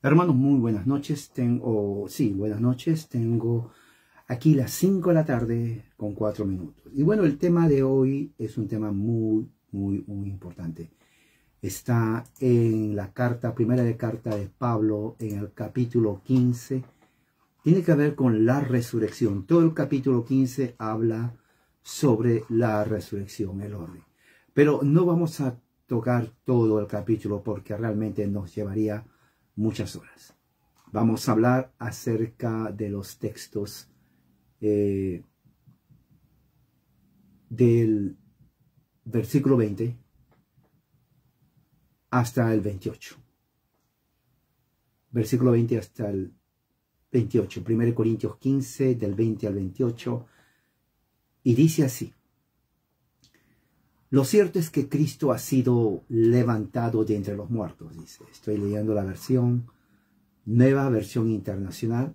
Hermanos, muy buenas noches. Buenas noches. Tengo aquí las 5 de la tarde con 4 minutos. Y bueno, el tema de hoy es un tema muy importante. Está en la primera carta de Pablo, en el capítulo 15. Tiene que ver con la resurrección. Todo el capítulo 15 habla sobre la resurrección, el orden. Pero no vamos a tocar todo el capítulo porque realmente nos llevaría muchas horas. Vamos a hablar acerca de los textos del versículo 20 hasta el 28. Versículo 20 hasta el 28. 1 Corintios 15, del 20 al 28. Y dice así: lo cierto es que Cristo ha sido levantado de entre los muertos, dice. Estoy leyendo la nueva versión internacional.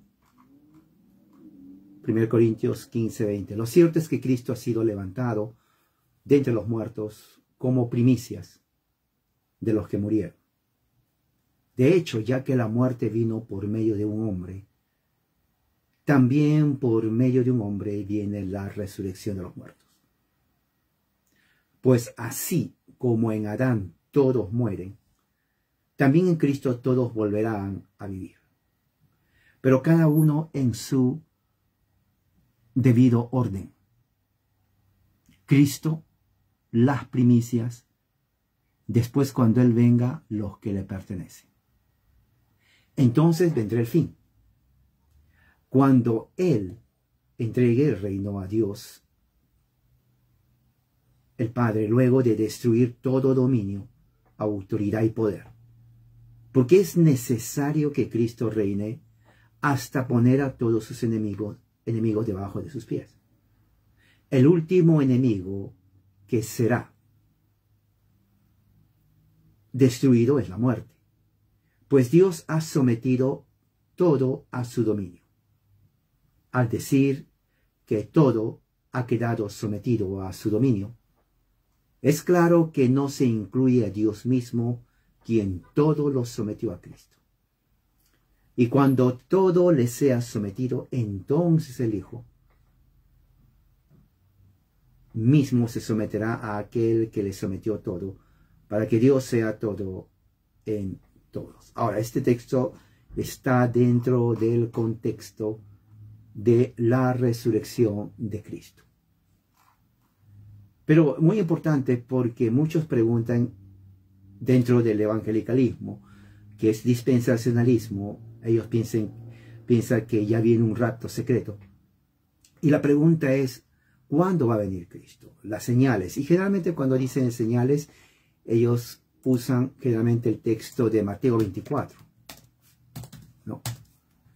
1 Corintios 15, 20. Lo cierto es que Cristo ha sido levantado de entre los muertos como primicias de los que murieron. De hecho, ya que la muerte vino por medio de un hombre, también por medio de un hombre viene la resurrección de los muertos. Pues así como en Adán todos mueren, también en Cristo todos volverán a vivir. Pero cada uno en su debido orden. Cristo, las primicias, después cuando Él venga, los que le pertenecen. Entonces vendrá el fin. Cuando Él entregue el reino a Dios, el Padre, luego de destruir todo dominio, autoridad y poder. Porque es necesario que Cristo reine hasta poner a todos sus enemigos debajo de sus pies. El último enemigo que será destruido es la muerte, pues Dios ha sometido todo a su dominio. Al decir que todo ha quedado sometido a su dominio, es claro que no se incluye a Dios mismo, quien todo lo sometió a Cristo. Y cuando todo le sea sometido, entonces el Hijo mismo se someterá a aquel que le sometió todo, para que Dios sea todo en todos. Ahora, este texto está dentro del contexto de la resurrección de Cristo. Pero muy importante, porque muchos preguntan dentro del evangelicalismo, que es dispensacionalismo. Ellos piensan que ya viene un rapto secreto. Y la pregunta es, ¿cuándo va a venir Cristo? Las señales. Y generalmente cuando dicen señales, ellos usan generalmente el texto de Mateo 24. No.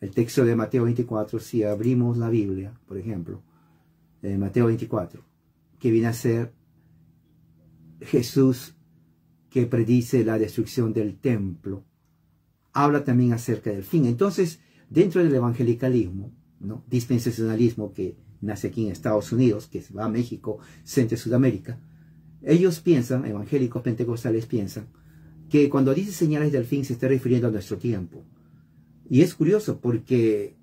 El texto de Mateo 24, si abrimos la Biblia, por ejemplo, de Mateo 24, que viene a ser Jesús que predice la destrucción del templo, habla también acerca del fin. Entonces, dentro del evangelicalismo, ¿no?, dispensacionalismo que nace aquí en Estados Unidos, que se va a México, Centro y Sudamérica, ellos piensan, evangélicos pentecostales piensan, que cuando dice señales del fin se está refiriendo a nuestro tiempo. Y es curioso porque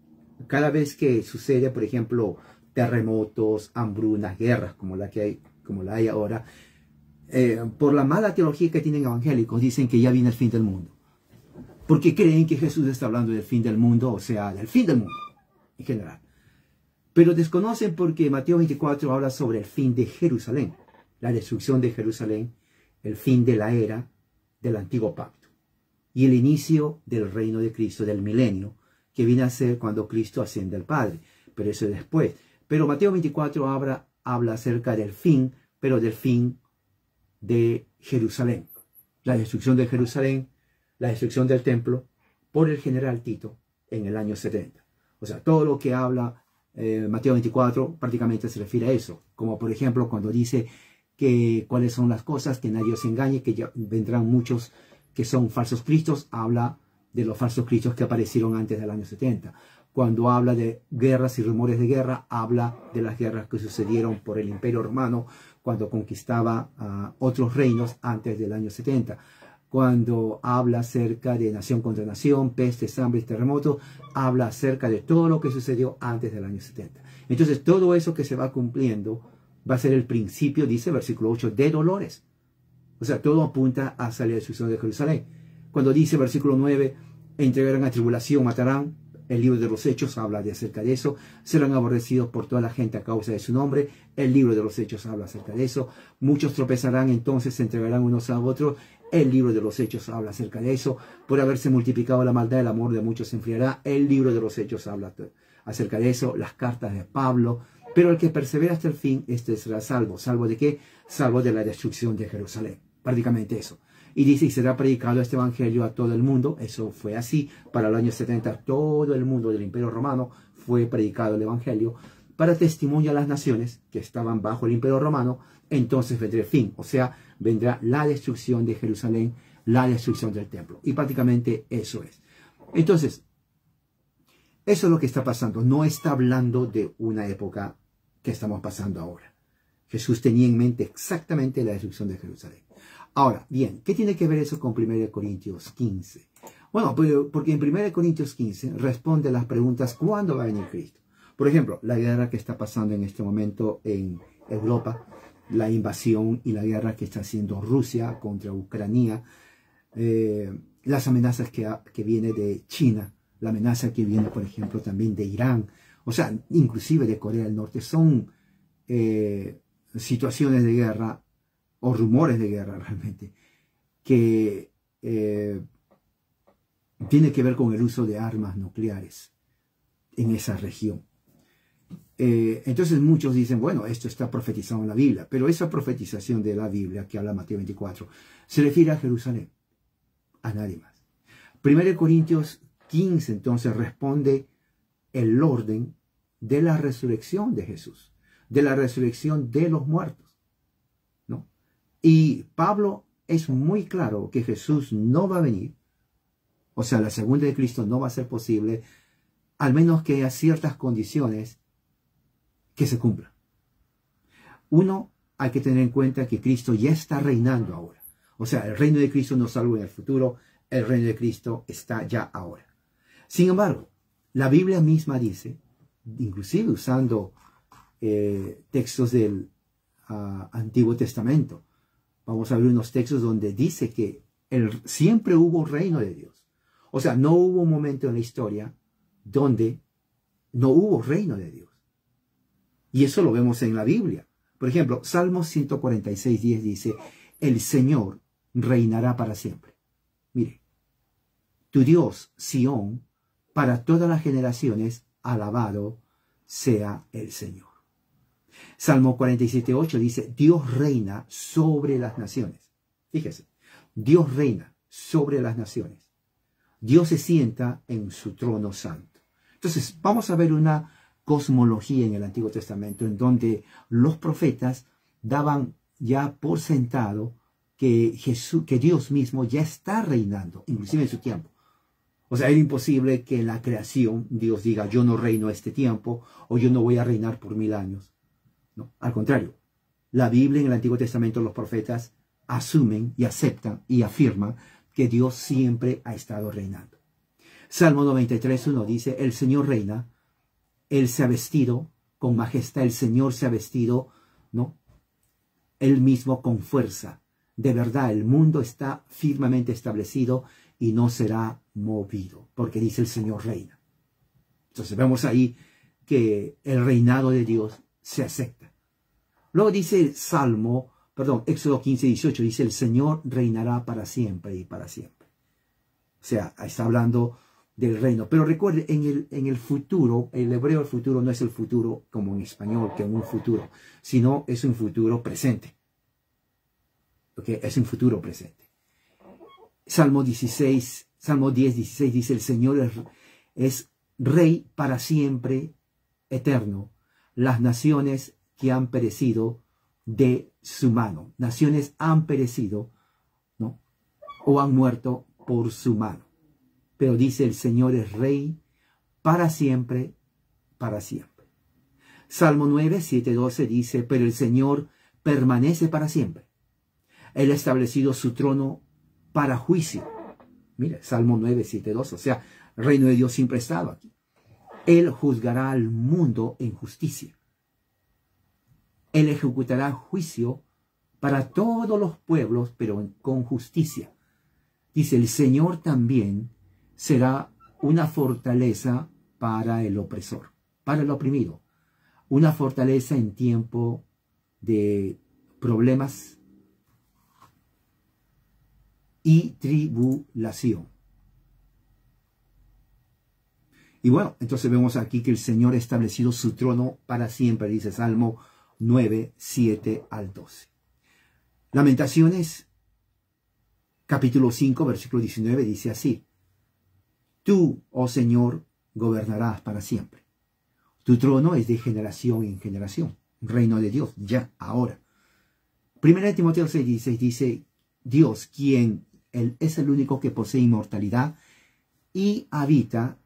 cada vez que sucede, por ejemplo, terremotos, hambrunas, guerras como la hay ahora, por la mala teología que tienen evangélicos, dicen que ya viene el fin del mundo. Porque creen que Jesús está hablando del fin del mundo, o sea, del fin del mundo en general. Pero desconocen porque Mateo 24 habla sobre el fin de Jerusalén, la destrucción de Jerusalén, el fin de la era del antiguo pacto y el inicio del reino de Cristo, del milenio, que viene a ser cuando Cristo asciende al Padre. Pero eso es después. Pero Mateo 24 habla acerca del fin, pero del fin de Jerusalén. La destrucción de Jerusalén, la destrucción del templo por el general Tito en el año 70. O sea, todo lo que habla Mateo 24 prácticamente se refiere a eso. Como por ejemplo cuando dice que cuáles son las cosas, que nadie os engañe, que ya vendrán muchos que son falsos cristos, habla de los falsos cristos que aparecieron antes del año 70. Cuando habla de guerras y rumores de guerra, habla de las guerras que sucedieron por el Imperio Romano cuando conquistaba otros reinos antes del año 70. Cuando habla acerca de nación contra nación, pestes, hambre, terremoto, habla acerca de todo lo que sucedió antes del año 70. Entonces, todo eso que se va cumpliendo va a ser el principio, dice el versículo 8, de dolores. O sea, todo apunta hacia la destrucción de Jerusalén. Cuando dice versículo 9, entregarán a tribulación, matarán, el libro de los Hechos habla acerca de eso, serán aborrecidos por toda la gente a causa de su nombre, el libro de los Hechos habla acerca de eso, muchos tropezarán, entonces se entregarán unos a otros, el libro de los Hechos habla acerca de eso, por haberse multiplicado la maldad, el amor de muchos se enfriará, el libro de los Hechos habla acerca de eso, las cartas de Pablo, pero el que persevera hasta el fin, este será salvo. ¿Salvo de qué? Salvo de la destrucción de Jerusalén, prácticamente eso. Y dice, y será predicado este evangelio a todo el mundo. Eso fue así. Para el año 70, todo el mundo del Imperio Romano fue predicado el evangelio para testimonio a las naciones que estaban bajo el Imperio Romano. Entonces vendrá el fin. O sea, vendrá la destrucción de Jerusalén, la destrucción del templo. Y prácticamente eso es. Entonces, eso es lo que está pasando. No está hablando de una época que estamos pasando ahora. Jesús tenía en mente exactamente la destrucción de Jerusalén. Ahora, bien, ¿qué tiene que ver eso con 1 Corintios 15? Bueno, porque en 1 Corintios 15 responde a las preguntas ¿cuándo va a venir Cristo? Por ejemplo, la guerra que está pasando en este momento en Europa, la invasión y la guerra que está haciendo Rusia contra Ucrania, las amenazas que viene de China, la amenaza que viene, por ejemplo, también de Irán, o sea, inclusive de Corea del Norte, son situaciones de guerra o rumores de guerra realmente, que tiene que ver con el uso de armas nucleares en esa región. Entonces muchos dicen, bueno, esto está profetizado en la Biblia, pero esa profetización de la Biblia que habla Mateo 24 se refiere a Jerusalén, a nadie más. 1 Corintios 15 entonces responde el orden de la resurrección de Jesús, de la resurrección de los muertos. Y Pablo es muy claro que Jesús no va a venir, o sea, la segunda de Cristo no va a ser posible, al menos que haya ciertas condiciones que se cumplan. Uno, hay que tener en cuenta que Cristo ya está reinando ahora. O sea, el reino de Cristo no es algo en el futuro, el reino de Cristo está ya ahora. Sin embargo, la Biblia misma dice, inclusive usando textos del Antiguo Testamento, vamos a ver unos textos donde dice que siempre hubo reino de Dios. O sea, no hubo un momento en la historia donde no hubo reino de Dios. Y eso lo vemos en la Biblia. Por ejemplo, Salmos 146:10 dice, el Señor reinará para siempre. Mire, tu Dios, Sión, para todas las generaciones, alabado sea el Señor. Salmo 47:8 dice, Dios reina sobre las naciones. Fíjese, Dios reina sobre las naciones. Dios se sienta en su trono santo. Entonces, vamos a ver una cosmología en el Antiguo Testamento en los profetas daban ya por sentado que Dios mismo ya está reinando, inclusive en su tiempo. O sea, era imposible que en la creación Dios diga, yo no reino este tiempo, o yo no voy a reinar por 1000 años. No, al contrario, la Biblia en el Antiguo Testamento, los profetas asumen y aceptan y afirman que Dios siempre ha estado reinando. Salmo 93:1 dice, el Señor reina, Él se ha vestido con majestad, el Señor se ha vestido, ¿no? Él mismo con fuerza. De verdad, el mundo está firmemente establecido y no será movido, porque dice el Señor reina. Entonces vemos ahí que el reinado de Dios se acepta. Luego dice Éxodo 15:18, dice el Señor reinará para siempre y para siempre. O sea, está hablando del reino. Pero recuerde, en el futuro, el hebreo el futuro no es el futuro como en español, que en un futuro, sino es un futuro presente. ¿Okay? Es un futuro presente. Salmo 10:16 dice, el Señor es rey para siempre, eterno. Las naciones que han perecido de su mano. Naciones han perecido, ¿no? O han muerto por su mano. Pero dice el Señor es rey para siempre, para siempre. Salmo 9:7-12 dice, pero el Señor permanece para siempre. Él ha establecido su trono para juicio. Mira, Salmo 9, 7, 2. O sea, el reino de Dios siempre ha estado aquí. Él juzgará al mundo en justicia. Él ejecutará juicio para todos los pueblos, pero con justicia. Dice, el Señor también será una fortaleza para el opresor, para el oprimido. Una fortaleza en tiempo de problemas y tribulación. Y bueno, entonces vemos aquí que el Señor ha establecido su trono para siempre, dice Salmo 9, 7 al 12. Lamentaciones, capítulo 5, versículo 19, dice así: Tú, oh Señor, gobernarás para siempre. Tu trono es de generación en generación. Reino de Dios, ya, ahora. 1 Timoteo 6:16 dice, Dios, quien Él es el único que posee inmortalidad y habita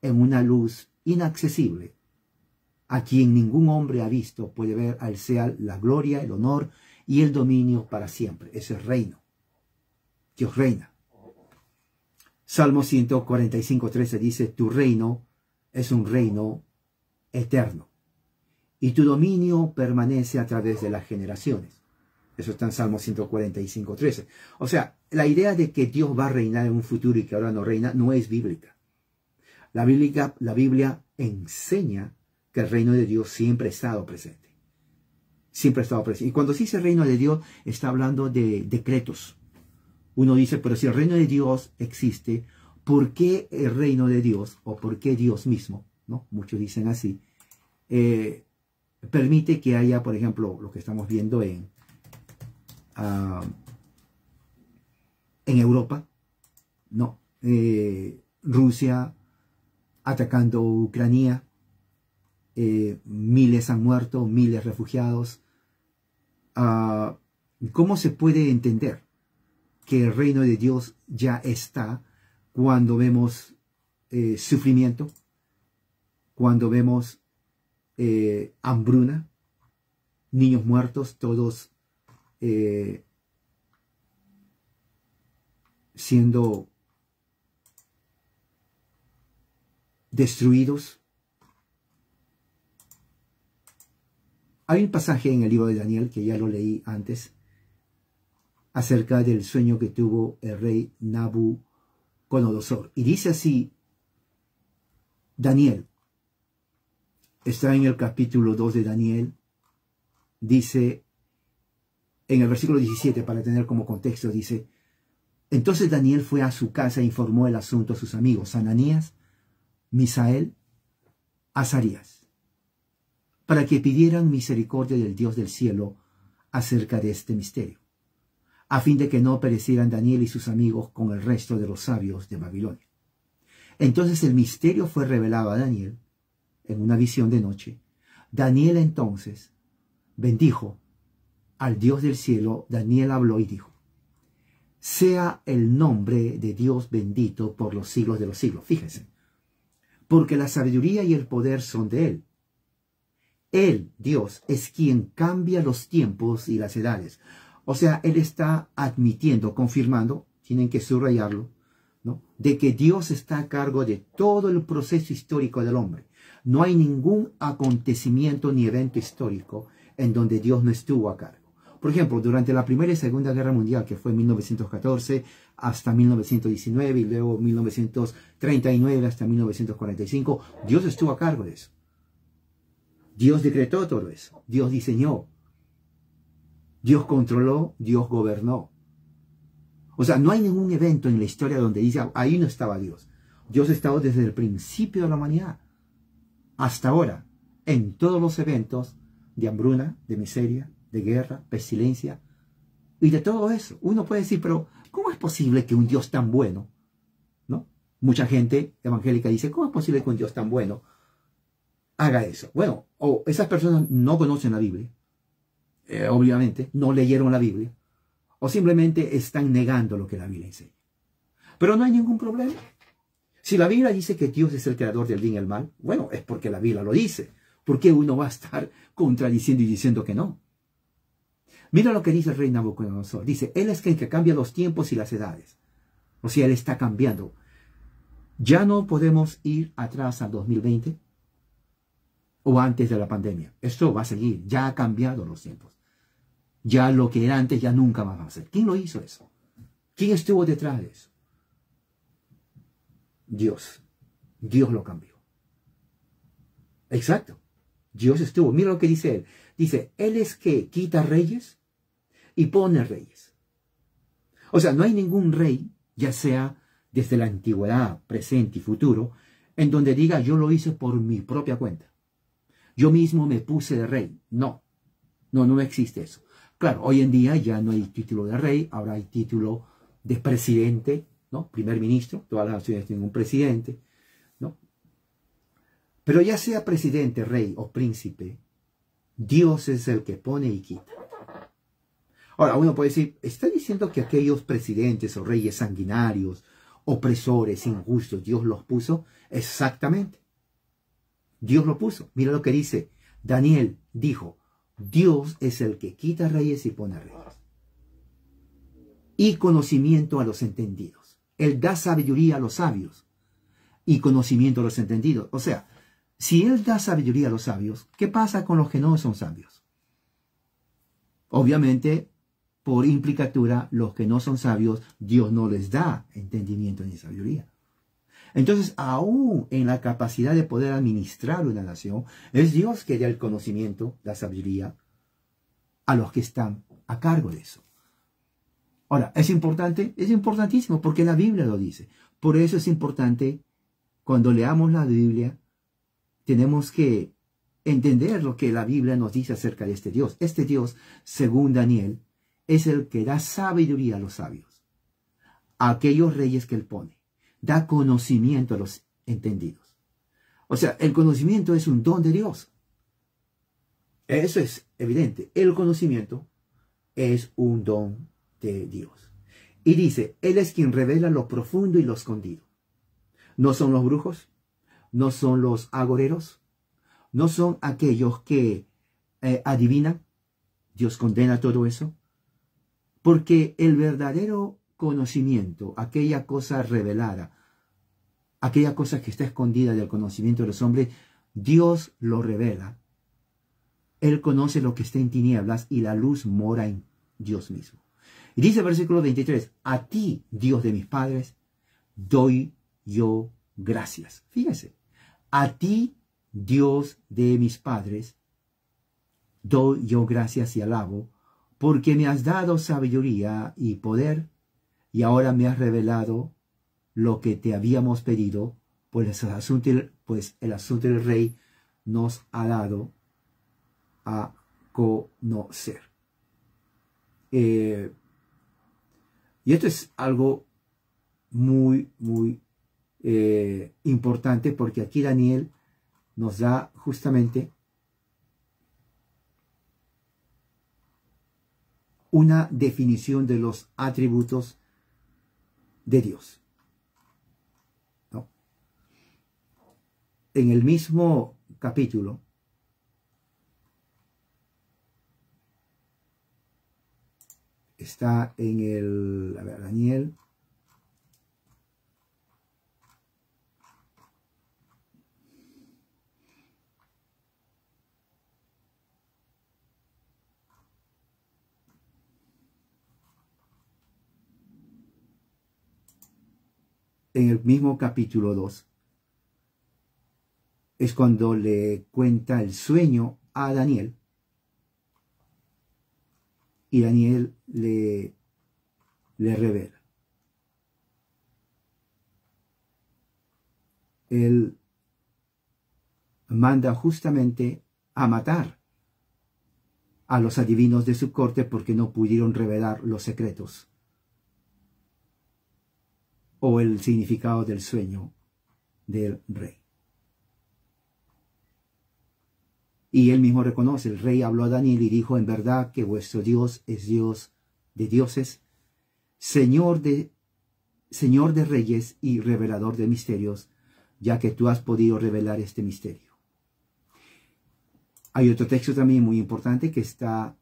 en una luz inaccesible, a quien ningún hombre ha visto, puede ver, al sea la gloria, el honor y el dominio para siempre. Ese es reino. Dios reina. Salmo 145:13 dice, tu reino es un reino eterno y tu dominio permanece a través de las generaciones. Eso está en Salmo 145:13. O sea, la idea de que Dios va a reinar en un futuro y que ahora no reina no es bíblica. La Biblia enseña que el reino de Dios siempre ha estado presente. Siempre ha estado presente. Y cuando se dice reino de Dios, está hablando de decretos. Uno dice, pero si el reino de Dios existe, ¿por qué el reino de Dios, o por qué Dios mismo, ¿no? Muchos dicen así, permite que haya, por ejemplo, lo que estamos viendo en Europa, ¿no? Rusia atacando Ucrania, miles han muerto, miles refugiados. ¿Cómo se puede entender que el reino de Dios ya está cuando vemos sufrimiento, cuando vemos hambruna, niños muertos, todos siendo destruidos? Hay un pasaje en el libro de Daniel, que ya lo leí antes, acerca del sueño que tuvo el rey Nabucodonosor. Y dice así, Daniel, está en el capítulo 2 de Daniel, dice, en el versículo 17, para tener como contexto, dice, entonces Daniel fue a su casa e informó el asunto a sus amigos, Ananías, Misael, Azarías, para que pidieran misericordia del Dios del cielo acerca de este misterio, a fin de que no perecieran Daniel y sus amigos con el resto de los sabios de Babilonia. Entonces el misterio fue revelado a Daniel en una visión de noche. Daniel entonces bendijo al Dios del cielo. Daniel habló y dijo, sea el nombre de Dios bendito por los siglos de los siglos. Fíjense, porque la sabiduría y el poder son de Él. Él, Dios, es quien cambia los tiempos y las edades. O sea, Él está admitiendo, confirmando, tienen que subrayarlo, ¿no?, de que Dios está a cargo de todo el proceso histórico del hombre. No hay ningún acontecimiento ni evento histórico en donde Dios no estuvo a cargo. Por ejemplo, durante la Primera y Segunda Guerra Mundial, que fue en 1914 hasta 1919 y luego 1939 hasta 1945, Dios estuvo a cargo de eso. Dios decretó todo eso. Dios diseñó. Dios controló, Dios gobernó. O sea, no hay ningún evento en la historia donde dice, ahí no estaba Dios. Dios ha estado desde el principio de la humanidad hasta ahora, en todos los eventos de hambruna, de miseria, de guerra, pestilencia, y de todo eso. Uno puede decir, pero ¿cómo es posible que un Dios tan bueno, ¿no? Mucha gente evangélica dice, ¿cómo es posible que un Dios tan bueno haga eso? Bueno, o esas personas no conocen la Biblia, obviamente, no leyeron la Biblia, o simplemente están negando lo que la Biblia enseña. Pero no hay ningún problema. Si la Biblia dice que Dios es el creador del bien y el mal, bueno, es porque la Biblia lo dice. ¿Por qué uno va a estar contradiciendo y diciendo que no? Mira lo que dice el rey Nabucodonosor. Dice, Él es quien que cambia los tiempos y las edades. O sea, Él está cambiando. Ya no podemos ir atrás al 2020 o antes de la pandemia. Esto va a seguir. Ya ha cambiado los tiempos. Ya lo que era antes ya nunca más va a ser. ¿Quién lo hizo eso? ¿Quién estuvo detrás de eso? Dios. Dios lo cambió. Exacto. Dios estuvo. Mira lo que dice Él. Dice, Él es que quita reyes y pone reyes. O sea, no hay ningún rey, ya sea desde la antigüedad, presente y futuro, en donde diga, yo lo hice por mi propia cuenta. Yo mismo me puse de rey. No. No existe eso. Claro, hoy en día ya no hay título de rey, ahora hay título de presidente, ¿no? Primer ministro, todas las naciones tienen un presidente, ¿no? Pero ya sea presidente, rey o príncipe, Dios es el que pone y quita. Ahora, uno puede decir, ¿está diciendo que aquellos presidentes o reyes sanguinarios, opresores, injustos, Dios los puso? Exactamente. Dios lo puso. Mira lo que dice. Daniel dijo, Dios es el que quita reyes y pone reyes. Y conocimiento a los entendidos. Él da sabiduría a los sabios y conocimiento a los entendidos. O sea, si Él da sabiduría a los sabios, ¿qué pasa con los que no son sabios? Obviamente, por implicatura, los que no son sabios, Dios no les da entendimiento ni sabiduría. Entonces, aún en la capacidad de poder administrar una nación, es Dios que da el conocimiento, la sabiduría, a los que están a cargo de eso. Ahora, ¿es importante? Es importantísimo porque la Biblia lo dice. Por eso es importante, cuando leamos la Biblia, tenemos que entender lo que la Biblia nos dice acerca de este Dios. Este Dios, según Daniel, es el que da sabiduría a los sabios, a aquellos reyes que Él pone. Da conocimiento a los entendidos. O sea, el conocimiento es un don de Dios. Eso es evidente. El conocimiento es un don de Dios. Y dice, Él es quien revela lo profundo y lo escondido. No son los brujos, no son los agoreros, no son aquellos que adivinan. Dios condena todo eso. Porque el verdadero conocimiento, aquella cosa revelada, aquella cosa que está escondida del conocimiento de los hombres, Dios lo revela. Él conoce lo que está en tinieblas y la luz mora en Dios mismo. Y dice el versículo 23, a ti, Dios de mis padres, doy yo gracias. Fíjense, a ti, Dios de mis padres, doy yo gracias y alabo, porque me has dado sabiduría y poder, y ahora me has revelado lo que te habíamos pedido, pues el asunto del rey nos ha dado a conocer. Y esto es algo muy importante, porque aquí Daniel nos da justamente una definición de los atributos de Dios. ¿No? En el mismo capítulo, está en el, Daniel, en el mismo capítulo 2, es cuando le cuenta el sueño a Daniel, y Daniel le revela. Él manda justamente a matar a los adivinos de su corte porque no pudieron revelar los secretos o el significado del sueño del rey. Y él mismo reconoce, el rey habló a Daniel y dijo, en verdad que vuestro Dios es Dios de dioses, Señor de reyes y revelador de misterios, ya que tú has podido revelar este misterio. Hay otro texto también muy importante que está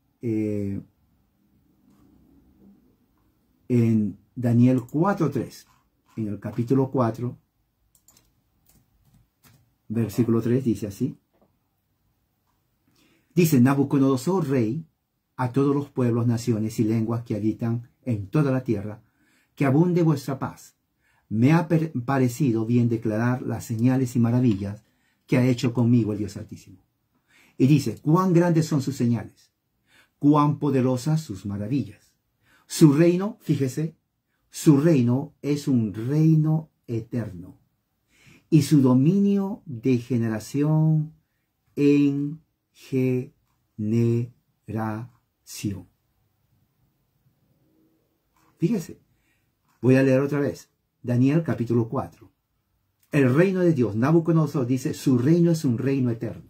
en Daniel 4:3. En el capítulo 4, versículo 3 dice así. Dice: Nabucodonosor, rey, a todos los pueblos, naciones y lenguas que habitan en toda la tierra, que abunde vuestra paz. Me ha parecido bien declarar las señales y maravillas que ha hecho conmigo el Dios Altísimo. Y dice: cuán grandes son sus señales, cuán poderosas sus maravillas. Su reino, fíjese, su reino es un reino eterno, y su dominio de generación en generación. Fíjese, voy a leer otra vez. Daniel capítulo 4. El reino de Dios, Nabucodonosor dice, su reino es un reino eterno,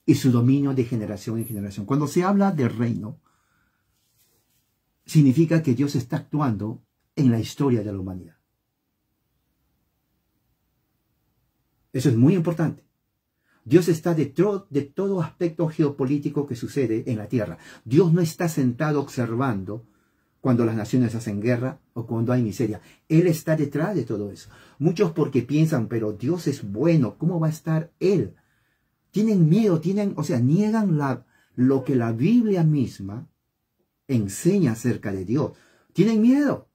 y su dominio de generación en generación. Cuando se habla del reino, significa que Dios está actuando en la historia de la humanidad. Eso es muy importante. Dios está detrás de todo aspecto geopolítico que sucede en la tierra. Dios no está sentado observando cuando las naciones hacen guerra o cuando hay miseria. Él está detrás de todo eso. Muchos porque piensan, pero Dios es bueno, ¿cómo va a estar Él? Tienen miedo, niegan lo que la Biblia misma enseña acerca de Dios. Tienen miedo.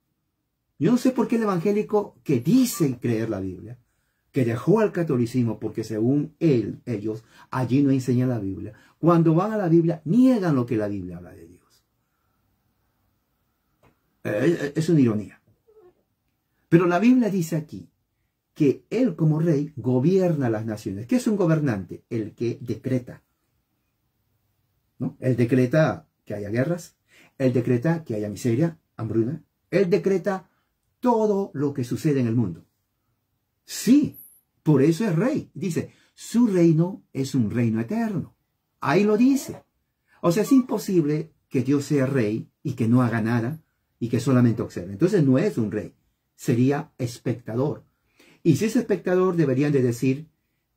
Yo no sé por qué el evangélico que dice creer la Biblia, que dejó al catolicismo porque según ellos, allí no enseña la Biblia, cuando van a la Biblia, niegan lo que la Biblia habla de Dios. Es una ironía. Pero la Biblia dice aquí que Él como rey gobierna las naciones. ¿Qué es un gobernante? El que decreta, ¿no? Él decreta que haya guerras, Él decreta que haya miseria, hambruna, Él decreta todo lo que sucede en el mundo. Sí, por eso es rey. Dice, su reino es un reino eterno. Ahí lo dice. O sea, es imposible que Dios sea rey y que no haga nada y que solamente observe. Entonces no es un rey, sería espectador. Y si es espectador, deberían de decir,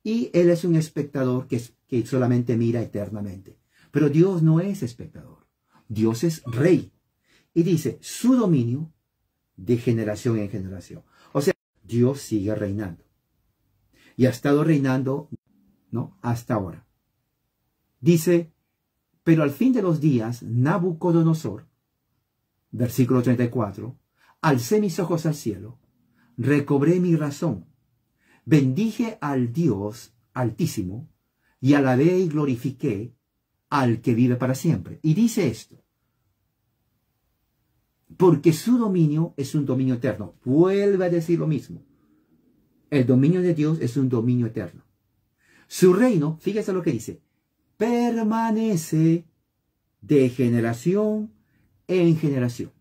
y Él es un espectador que solamente mira eternamente. Pero Dios no es espectador. Dios es rey. Y dice, su dominio de generación en generación. O sea, Dios sigue reinando. Y ha estado reinando, ¿no?, hasta ahora. Dice, pero al fin de los días, Nabucodonosor, versículo 34, alcé mis ojos al cielo, recobré mi razón, bendije al Dios Altísimo, y alabé y glorifiqué al que vive para siempre. Y dice esto, porque su dominio es un dominio eterno. Vuelve a decir lo mismo. El dominio de Dios es un dominio eterno. Su reino, fíjese lo que dice, permanece de generación en generación.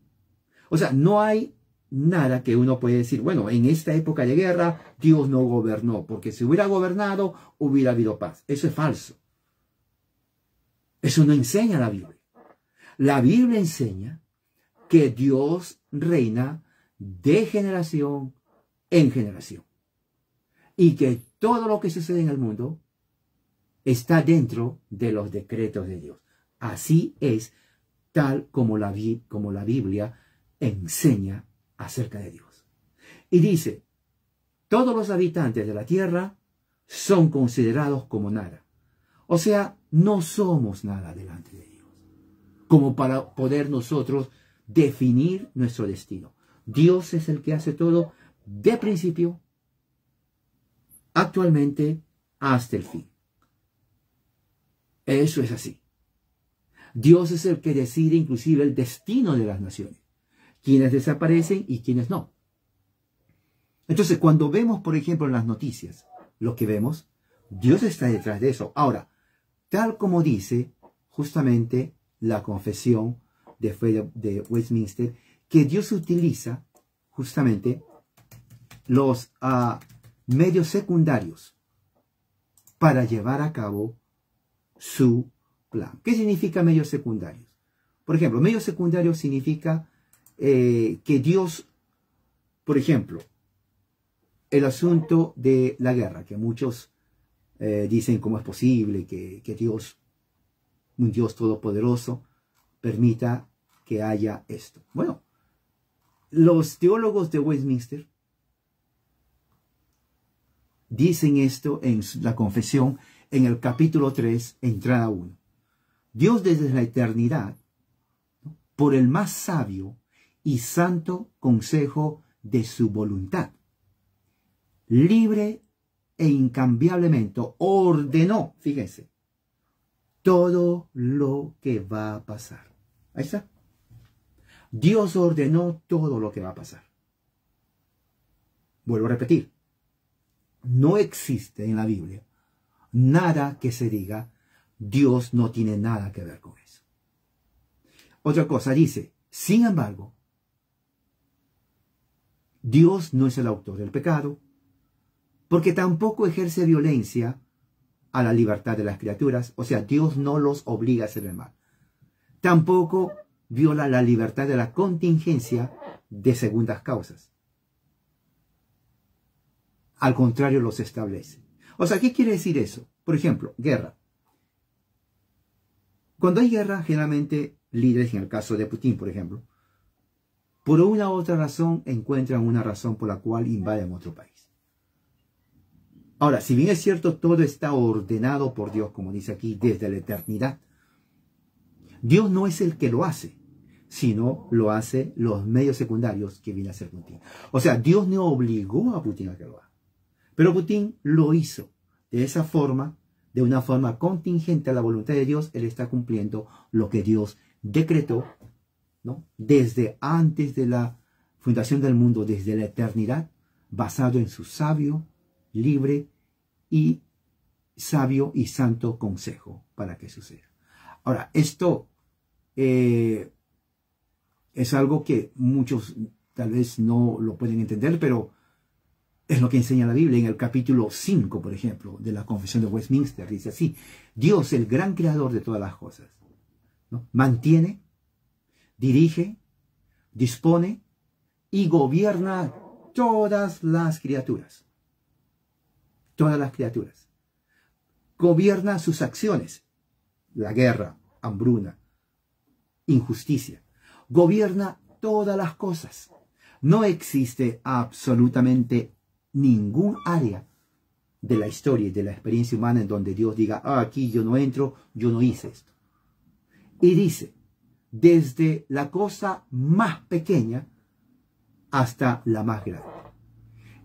O sea, no hay nada que uno puede decir, bueno, en esta época de guerra Dios no gobernó, porque si hubiera gobernado hubiera habido paz. Eso es falso. Eso no enseña la Biblia. La Biblia enseña que Dios reina de generación en generación. Y que todo lo que sucede en el mundo está dentro de los decretos de Dios. Así es, tal como la Biblia enseña acerca de Dios. Y dice, todos los habitantes de la tierra son considerados como nada. O sea, no somos nada delante de Dios, como para poder nosotros definir nuestro destino. Dios es el que hace todo de principio, actualmente, hasta el fin. Eso es así. Dios es el que decide inclusive el destino de las naciones, quienes desaparecen y quienes no. Entonces, cuando vemos, por ejemplo, en las noticias, lo que vemos, Dios está detrás de eso. Ahora, tal como dice justamente la confesión de fe de Westminster, que Dios utiliza justamente los medios secundarios para llevar a cabo su plan. ¿Qué significa medios secundarios? Por ejemplo, medios secundarios significa que Dios, por ejemplo, el asunto de la guerra, que muchos dicen cómo es posible que Dios, un Dios todopoderoso, permita que haya esto. Bueno, los teólogos de Westminster dicen esto en la confesión en el capítulo 3, entrada 1. Dios desde la eternidad, por el más sabio y santo consejo de su voluntad, libre e incambiablemente ordenó, fíjense, todo lo que va a pasar. Ahí está. Dios ordenó todo lo que va a pasar. Vuelvo a repetir. No existe en la Biblia nada que se diga Dios no tiene nada que ver con eso. Otra cosa dice, sin embargo, Dios no es el autor del pecado, porque tampoco ejerce violencia a la libertad de las criaturas. O sea, Dios no los obliga a hacer el mal. Tampoco viola la libertad de la contingencia de segundas causas. Al contrario, los establece. O sea, ¿qué quiere decir eso? Por ejemplo, guerra. Cuando hay guerra, generalmente líderes, en el caso de Putin, por ejemplo, por una u otra razón encuentran una razón por la cual invaden otro país. Ahora, si bien es cierto, todo está ordenado por Dios, como dice aquí, desde la eternidad, Dios no es el que lo hace, sino lo hace los medios secundarios que viene a hacer Putin. O sea, Dios no obligó a Putin a que lo haga. Pero Putin lo hizo de esa forma, de una forma contingente a la voluntad de Dios. Él está cumpliendo lo que Dios decretó, ¿no? Desde antes de la fundación del mundo, desde la eternidad, basado en su sabio, libre y sabio y santo consejo para que suceda. Ahora, esto es algo que muchos tal vez no lo pueden entender, pero es lo que enseña la Biblia. En el capítulo 5, por ejemplo, de la Confesión de Westminster, dice así: Dios, el gran creador de todas las cosas, ¿no?, mantiene, dirige, dispone y gobierna todas las criaturas. Todas las criaturas. Gobierna sus acciones. La guerra, hambruna, injusticia. Gobierna todas las cosas. No existe absolutamente ningún área de la historia y de la experiencia humana en donde Dios diga, aquí yo no entro, yo no hice esto. Y dice, desde la cosa más pequeña hasta la más grande.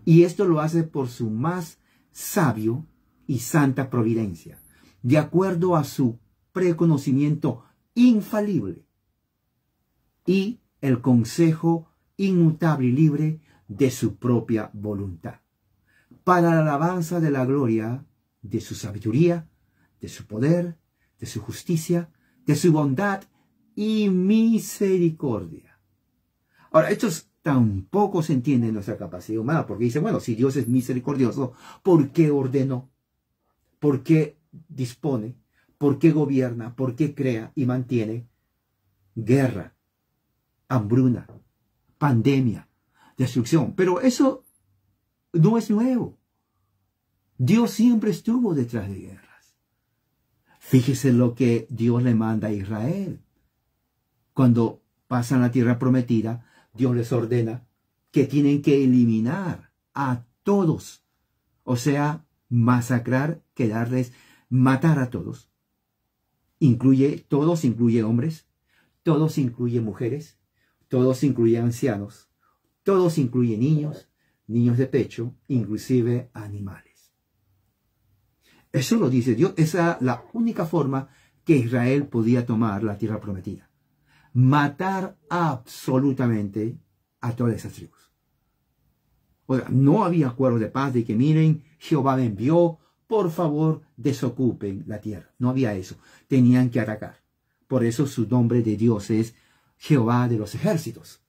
Y esto lo hace por su más sabio y santa providencia, de acuerdo a su preconocimiento infalible y el consejo inmutable y libre de su propia voluntad, para la alabanza de la gloria de su sabiduría, de su poder, de su justicia, de su bondad y misericordia. Ahora, esto tampoco se entiende en nuestra capacidad humana, porque dice, bueno, si Dios es misericordioso, ¿por qué ordenó? ¿Por qué dispone? ¿Por qué gobierna? ¿Por qué crea y mantiene guerra, hambruna, pandemia, destrucción? Pero eso no es nuevo. Dios siempre estuvo detrás de guerras. Fíjese lo que Dios le manda a Israel. Cuando pasan la tierra prometida, Dios les ordena que tienen que eliminar a todos. O sea, masacrar, matar a todos. Todos incluye hombres, todos incluye mujeres, todos incluye ancianos, todos incluye niños, niños de pecho, inclusive animales. Eso lo dice Dios. Esa es la única forma que Israel podía tomar la tierra prometida. Matar absolutamente a todas esas tribus. O sea, no había acuerdo de paz de que miren, Jehová me envió, por favor desocupen la tierra. No había eso. Tenían que atacar. Por eso su nombre de Dios es Jehová de los ejércitos.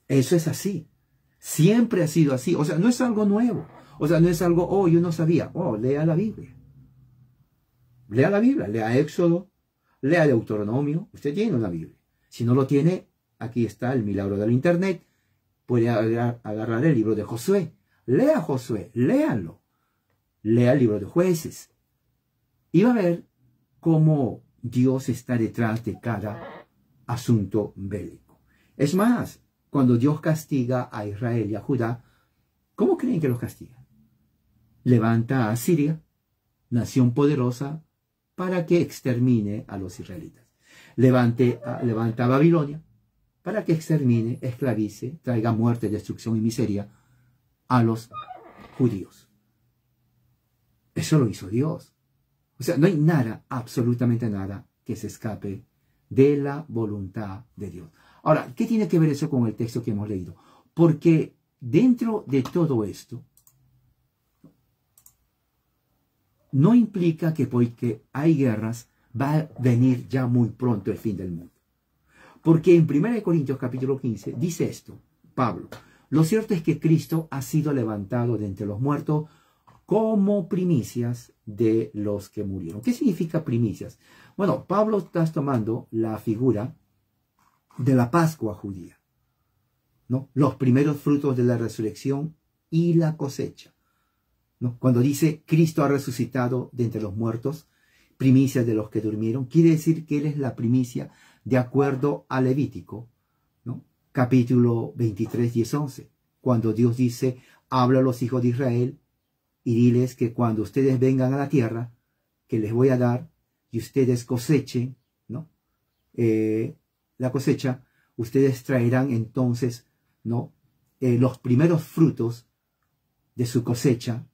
Eso es así. Siempre ha sido así. O sea, no es algo nuevo. O sea, no es algo, oh, yo no sabía. Oh, lea la Biblia. Lea la Biblia. Lea Éxodo. Lea Deuteronomio. Usted tiene una Biblia. Si no lo tiene, aquí está el milagro del Internet. Puede agarrar el libro de Josué. Lea Josué. Léalo. Lea el libro de Jueces. Y va a ver cómo Dios está detrás de cada asunto bélico. Es más, cuando Dios castiga a Israel y a Judá, ¿cómo creen que los castiga? Levanta a Siria, nación poderosa, para que extermine a los israelitas. Levanta a Babilonia para que extermine, esclavice, traiga muerte, destrucción y miseria a los judíos. Eso lo hizo Dios. O sea, no hay nada, absolutamente nada, que se escape de la voluntad de Dios. Ahora, ¿qué tiene que ver eso con el texto que hemos leído? Porque dentro de todo esto, no implica que porque hay guerras va a venir ya muy pronto el fin del mundo. Porque en 1 Corintios capítulo 15 dice esto, Pablo: lo cierto es que Cristo ha sido levantado de entre los muertos como primicias de los que murieron. ¿Qué significa primicias? Bueno, Pablo está tomando la figura de la Pascua judía, ¿no? Los primeros frutos de la resurrección y la cosecha, ¿no? Cuando dice Cristo ha resucitado de entre los muertos, primicias de los que durmieron, quiere decir que Él es la primicia de acuerdo a Levítico, ¿no? Capítulo 23, 10, 11, cuando Dios dice: habla a los hijos de Israel y diles que cuando ustedes vengan a la tierra que les voy a dar y ustedes cosechen, ¿no? La cosecha, ustedes traerán entonces, ¿no? Los primeros frutos de su cosecha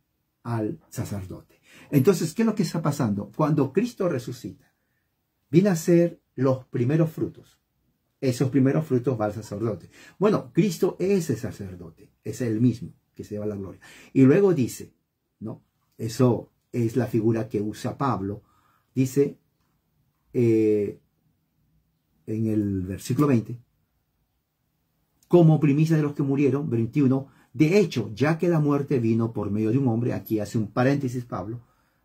al sacerdote. Entonces, ¿qué es lo que está pasando? Cuando Cristo resucita, viene a ser los primeros frutos. Esos primeros frutos van al sacerdote. Bueno, Cristo es el sacerdote, es Él mismo que se lleva la gloria. Y luego dice, ¿no? Eso es la figura que usa Pablo. Dice en el versículo 20, como primicia de los que murieron, 21, de hecho, ya que la muerte vino por medio de un hombre, aquí hace un paréntesis Pablo,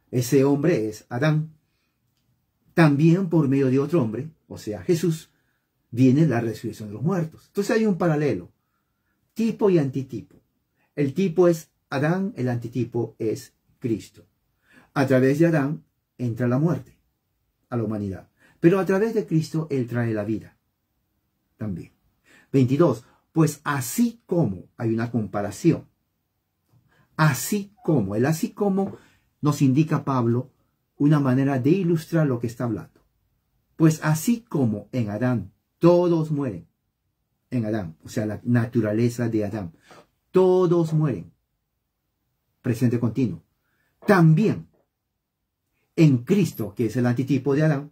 ese hombre es Adán, también por medio de otro hombre, o sea, Jesús, viene la resurrección de los muertos. Entonces hay un paralelo, tipo y antitipo. El tipo es Adán, el antitipo es Cristo. A través de Adán entra la muerte a la humanidad, pero a través de Cristo Él trae la vida también. 22. Pues así como hay una comparación, así como, el así como nos indica Pablo una manera de ilustrar lo que está hablando. Pues así como en Adán todos mueren, en Adán, o sea, la naturaleza de Adán, todos mueren, presente continuo. También en Cristo, que es el antitipo de Adán,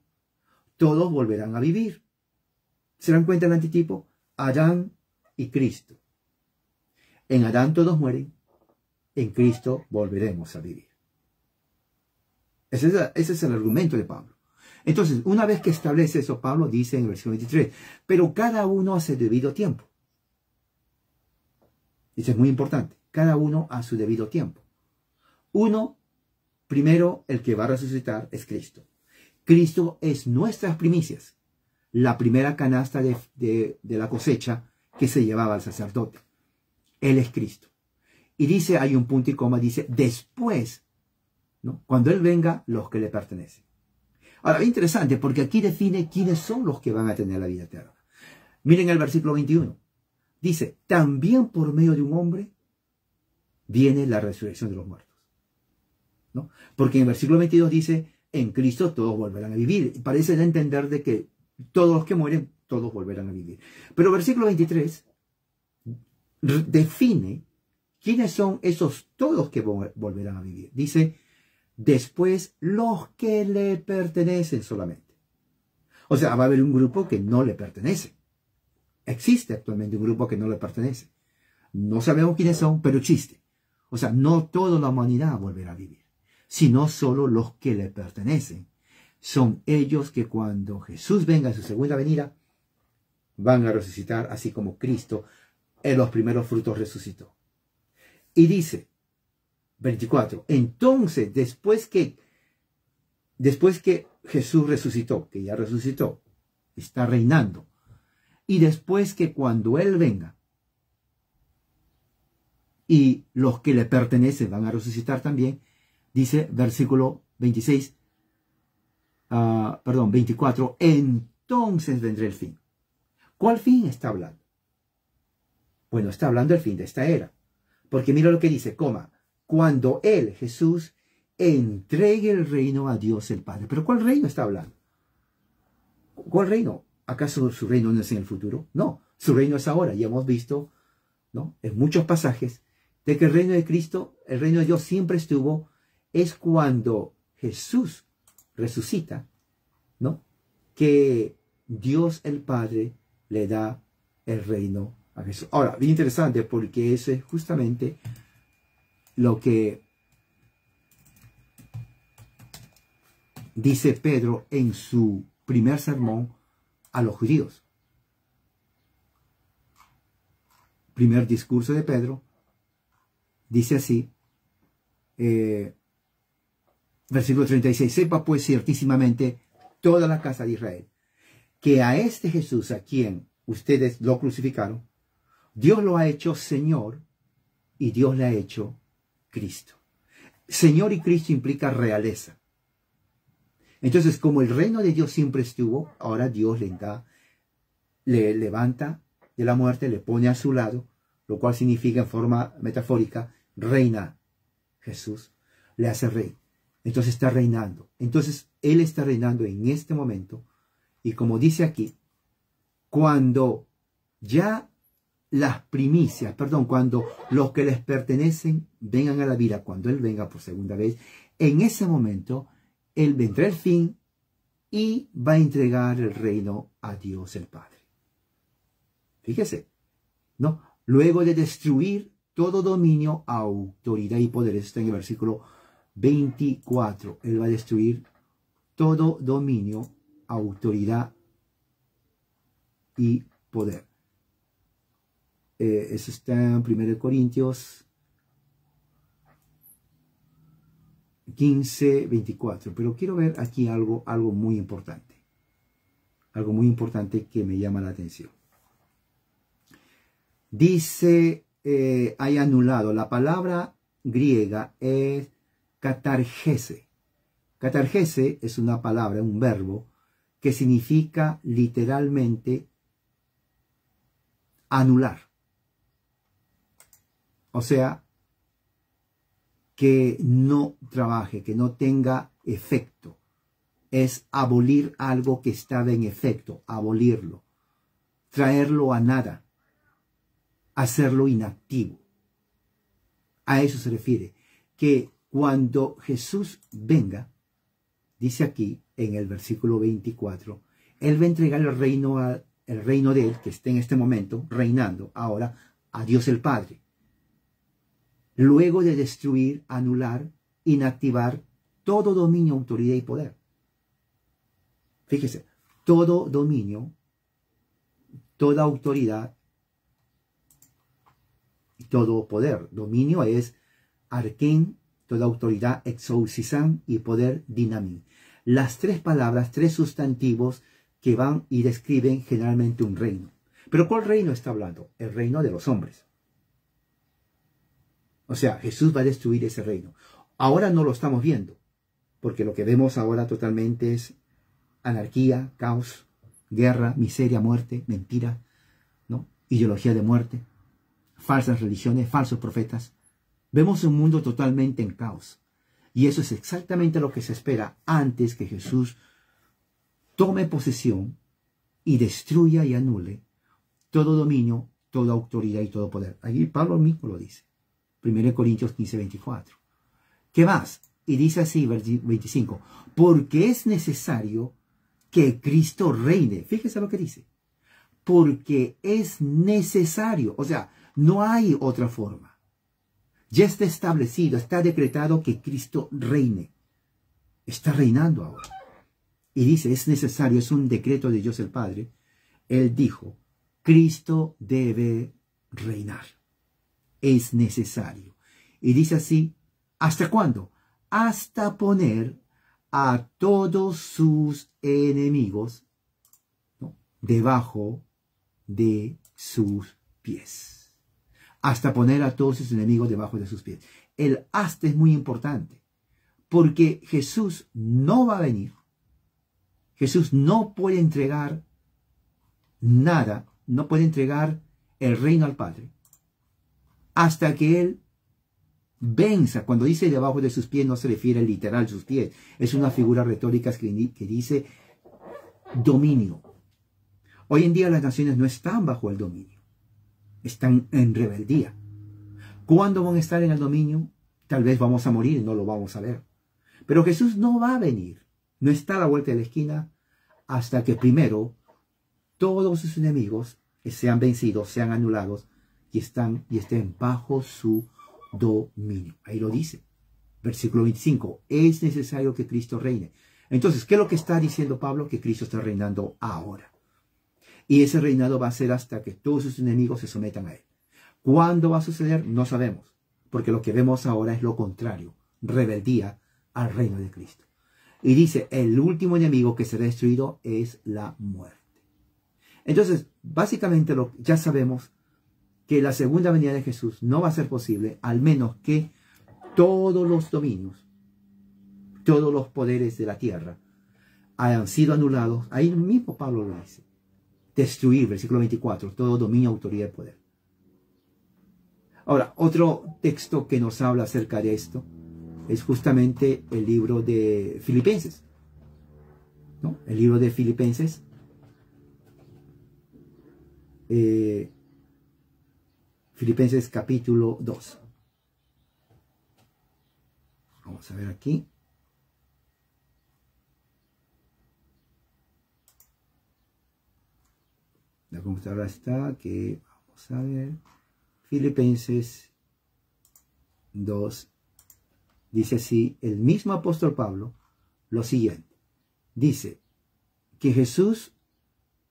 todos volverán a vivir. ¿Se dan cuenta del antitipo? Adán y Cristo. En Adán todos mueren, en Cristo volveremos a vivir. Ese es el argumento de Pablo. Entonces, una vez que establece eso, Pablo dice en el versículo 23, pero cada uno a su debido tiempo. Eso es muy importante, cada uno a su debido tiempo. Uno, primero, el que va a resucitar es Cristo. Cristo es nuestras primicias, la primera canasta de la cosecha que se llevaba al sacerdote. Él es Cristo. Y dice, hay un punto y coma, dice, después, ¿no? Cuando Él venga, los que le pertenecen. Ahora, interesante, porque aquí define quiénes son los que van a tener la vida eterna. Miren el versículo 21. Dice, también por medio de un hombre viene la resurrección de los muertos, ¿no? Porque en el versículo 22 dice, en Cristo todos volverán a vivir. Y parece entender de que todos los que mueren, todos volverán a vivir. Pero el versículo 23 define quiénes son esos todos que volverán a vivir. Dice, después los que le pertenecen solamente. O sea, va a haber un grupo que no le pertenece. Existe actualmente un grupo que no le pertenece. No sabemos quiénes son, pero existe. O sea, no toda la humanidad volverá a vivir, sino solo los que le pertenecen. Son ellos que cuando Jesús venga en su segunda venida, van a resucitar, así como Cristo en los primeros frutos resucitó. Y dice, 24, entonces, después que Jesús resucitó, que ya resucitó, está reinando, y después que cuando Él venga, y los que le pertenecen van a resucitar también, dice versículo 24, entonces vendrá el fin. ¿Cuál fin está hablando? Bueno, está hablando del fin de esta era. Porque mira lo que dice, cuando Él, Jesús, entregue el reino a Dios el Padre. ¿Pero cuál reino está hablando? ¿Cuál reino? ¿Acaso su reino no es en el futuro? No, su reino es ahora. Ya hemos visto, ¿no?, en muchos pasajes de que el reino de Cristo, el reino de Dios siempre estuvo, es cuando Jesús resucita, ¿no?, que Dios el Padre le da el reino a Jesús. Ahora, bien interesante, porque eso es justamente lo que dice Pedro en su primer sermón a los judíos. Primer discurso de Pedro, dice así, versículo 36, sepa pues ciertísimamente toda la casa de Israel, que a este Jesús, a quien ustedes lo crucificaron, Dios lo ha hecho Señor y Dios le ha hecho Cristo. Señor y Cristo implica realeza. Entonces, como el reino de Dios siempre estuvo, ahora Dios le levanta de la muerte, le pone a su lado, lo cual significa en forma metafórica, reina Jesús, le hace rey. Entonces está reinando. Entonces Él está reinando en este momento. Y como dice aquí, cuando ya las primicias, cuando los que les pertenecen vengan a la vida, cuando Él venga por segunda vez, en ese momento Él vendrá el fin y va a entregar el reino a Dios el Padre. Fíjese, ¿no? Luego de destruir todo dominio, autoridad y poder. Eso está en el versículo 24. Él va a destruir todo dominio, autoridad y poder. Eso está en 1 Corintios 15, 24. Pero quiero ver aquí algo muy importante. Algo muy importante que me llama la atención. Dice, hay anulado. La palabra griega es catargese. Catargese es una palabra, un verbo, que significa literalmente anular. O sea, que no trabaje, que no tenga efecto. Es abolir algo que estaba en efecto, abolirlo, traerlo a nada, hacerlo inactivo. A eso se refiere, que cuando Jesús venga, dice aquí en el versículo 24, Él va a entregar el reino de Él, que está en este momento reinando ahora, a Dios el Padre. Luego de destruir, anular, inactivar todo dominio, autoridad y poder. Fíjese, todo dominio, toda autoridad y todo poder. Dominio es arquén, toda autoridad, exousisan y poder, dinamín. Las tres palabras, tres sustantivos que van y describen generalmente un reino. ¿Pero cuál reino está hablando? El reino de los hombres. O sea, Jesús va a destruir ese reino. Ahora no lo estamos viendo, porque lo que vemos ahora totalmente es anarquía, caos, guerra, miseria, muerte, mentira, ¿no? Ideología de muerte, falsas religiones, falsos profetas. Vemos un mundo totalmente en caos. Y eso es exactamente lo que se espera antes que Jesús tome posesión y destruya y anule todo dominio, toda autoridad y todo poder. Ahí Pablo mismo lo dice. 1 Corintios 15, 24. ¿Qué más? Y dice así, 25. Porque es necesario que Cristo reine. Fíjese lo que dice. Porque es necesario. O sea, no hay otra forma. Ya está establecido, está decretado que Cristo reine. Está reinando ahora. Y dice, es necesario, es un decreto de Dios el Padre. Él dijo, Cristo debe reinar. Es necesario. Y dice así, ¿hasta cuándo? Hasta poner a todos sus enemigos, ¿no?, debajo de sus pies. Hasta poner a todos sus enemigos debajo de sus pies. El hasta es muy importante, porque Jesús no va a venir. Jesús no puede entregar nada, no puede entregar el reino al Padre hasta que Él venza. Cuando dice debajo de sus pies no se refiere literal a sus pies, es una figura retórica que dice dominio. Hoy en día las naciones no están bajo el dominio, están en rebeldía. ¿Cuándo van a estar en el dominio? Tal vez vamos a morir y no lo vamos a ver. Pero Jesús no va a venir, no está a la vuelta de la esquina hasta que primero todos sus enemigos sean vencidos, sean anulados y estén bajo su dominio. Ahí lo dice. Versículo 25. Es necesario que Cristo reine. Entonces, ¿qué es lo que está diciendo Pablo? Que Cristo está reinando ahora. Y ese reinado va a ser hasta que todos sus enemigos se sometan a Él. ¿Cuándo va a suceder? No sabemos. Porque lo que vemos ahora es lo contrario. Rebeldía al reino de Cristo. Y dice, el último enemigo que será destruido es la muerte. Entonces, básicamente ya sabemos que la segunda venida de Jesús no va a ser posible, al menos que todos los dominios, todos los poderes de la tierra hayan sido anulados. Ahí mismo Pablo lo dice. Destruir, versículo 24, todo dominio, autoridad y poder. Ahora, otro texto que nos habla acerca de esto es justamente el libro de Filipenses, ¿no? El libro de Filipenses. Filipenses capítulo 2. Vamos a ver aquí. La computadora está, que vamos a ver. Filipenses 2. Dice así, el mismo apóstol Pablo, lo siguiente. Dice que Jesús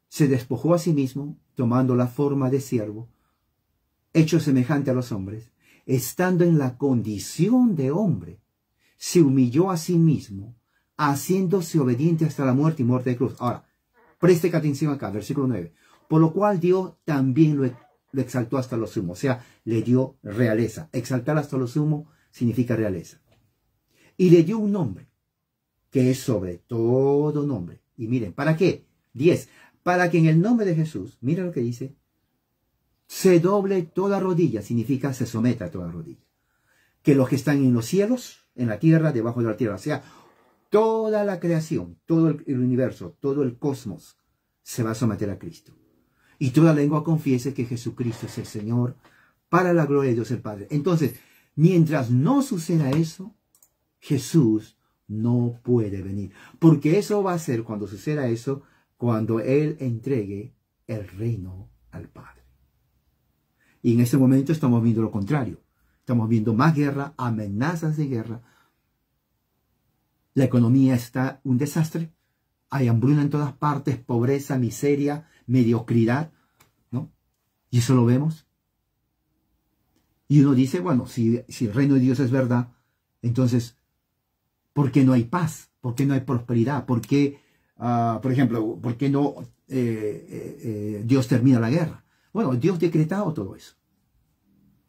se despojó a sí mismo, tomando la forma de siervo, hecho semejante a los hombres, estando en la condición de hombre, se humilló a sí mismo, haciéndose obediente hasta la muerte y muerte de cruz. Ahora, preste atención acá, versículo 9. Por lo cual Dios también lo exaltó hasta lo sumo, o sea, le dio realeza. Exaltar hasta lo sumo significa realeza. Y le dio un nombre, que es sobre todo nombre. Y miren, ¿para qué? 10. Para que en el nombre de Jesús, mira lo que dice, se doble toda rodilla, significa se someta a toda rodilla. Que los que están en los cielos, en la tierra, debajo de la tierra, o sea, toda la creación, todo el universo, todo el cosmos, se va a someter a Cristo. Y toda lengua confiese que Jesucristo es el Señor, para la gloria de Dios el Padre. Entonces, mientras no suceda eso, Jesús no puede venir. Porque eso va a ser, cuando suceda eso, cuando Él entregue el reino al Padre. Y en este momento estamos viendo lo contrario. Estamos viendo más guerra, amenazas de guerra. La economía está un desastre. Hay hambruna en todas partes, pobreza, miseria, mediocridad, ¿no? Y eso lo vemos. Y uno dice, bueno, si el reino de Dios es verdad, entonces, ¿por qué no hay paz? ¿Por qué no hay prosperidad? ¿Por qué, por ejemplo, por qué no Dios termina la guerra? Bueno, Dios ha decretado todo eso.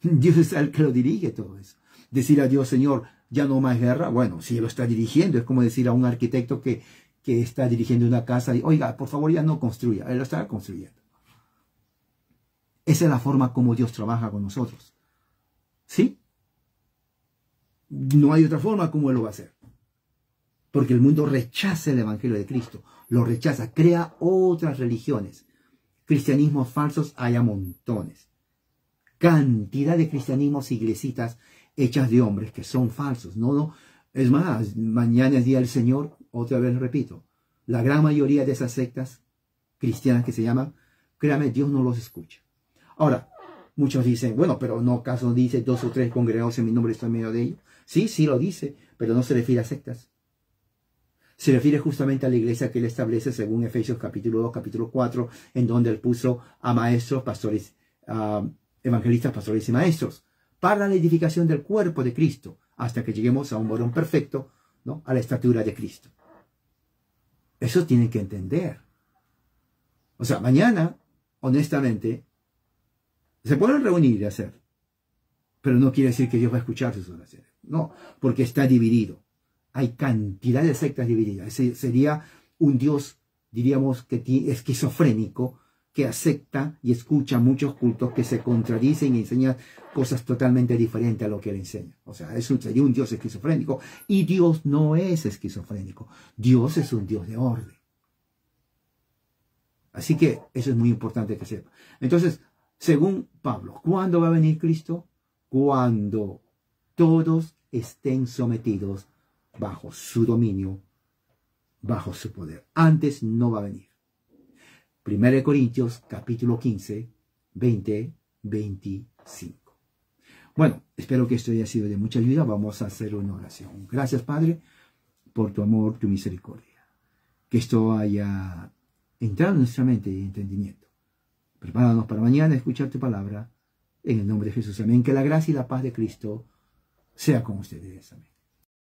Dios es el que lo dirige todo eso. Decir a Dios, Señor, ya no más guerra. Bueno, si Él lo está dirigiendo, es como decir a un arquitecto que está dirigiendo una casa y, oiga, por favor, ya no construya. Él lo está construyendo. Esa es la forma como Dios trabaja con nosotros. ¿Sí? No hay otra forma como Él lo va a hacer. Porque el mundo rechaza el Evangelio de Cristo. Lo rechaza. Crea otras religiones. Cristianismos falsos hay a montones. Cantidad de cristianismos, iglesitas hechas de hombres que son falsos. No. Es más, mañana es día del Señor. Otra vez repito. La gran mayoría de esas sectas cristianas que se llaman, créame, Dios no los escucha. Ahora, muchos dicen, bueno, pero no acaso dice 2 o 3 congregados en mi nombre, estoy en medio de ellos. Sí, sí lo dice, pero no se refiere a sectas. Se refiere justamente a la iglesia que Él establece según Efesios capítulo 2, capítulo 4, en donde Él puso a maestros, pastores, evangelistas, pastores y maestros, para la edificación del cuerpo de Cristo, hasta que lleguemos a un varón perfecto, ¿no? A la estatura de Cristo. Eso tienen que entender. O sea, mañana, honestamente, se pueden reunir y hacer, pero no quiere decir que Dios va a escuchar sus oraciones. No, porque está dividido. Hay cantidad de sectas divididas. Sería un Dios, diríamos, que es esquizofrénico, que acepta y escucha muchos cultos que se contradicen y enseñan cosas totalmente diferentes a lo que él enseña. O sea, sería un Dios esquizofrénico. Y Dios no es esquizofrénico. Dios es un Dios de orden. Así que eso es muy importante que sepa. Entonces, según Pablo, ¿cuándo va a venir Cristo? Cuando todos estén sometidos bajo su dominio, bajo su poder. Antes no va a venir. 1 Corintios capítulo 15, 20, 25. Bueno, espero que esto haya sido de mucha ayuda. Vamos a hacer una oración. Gracias, Padre, por tu amor, tu misericordia. Que esto haya entrado en nuestra mente y entendimiento. Prepáranos para mañana escuchar tu palabra. En el nombre de Jesús, amén. Que la gracia y la paz de Cristo sea con ustedes. Amén.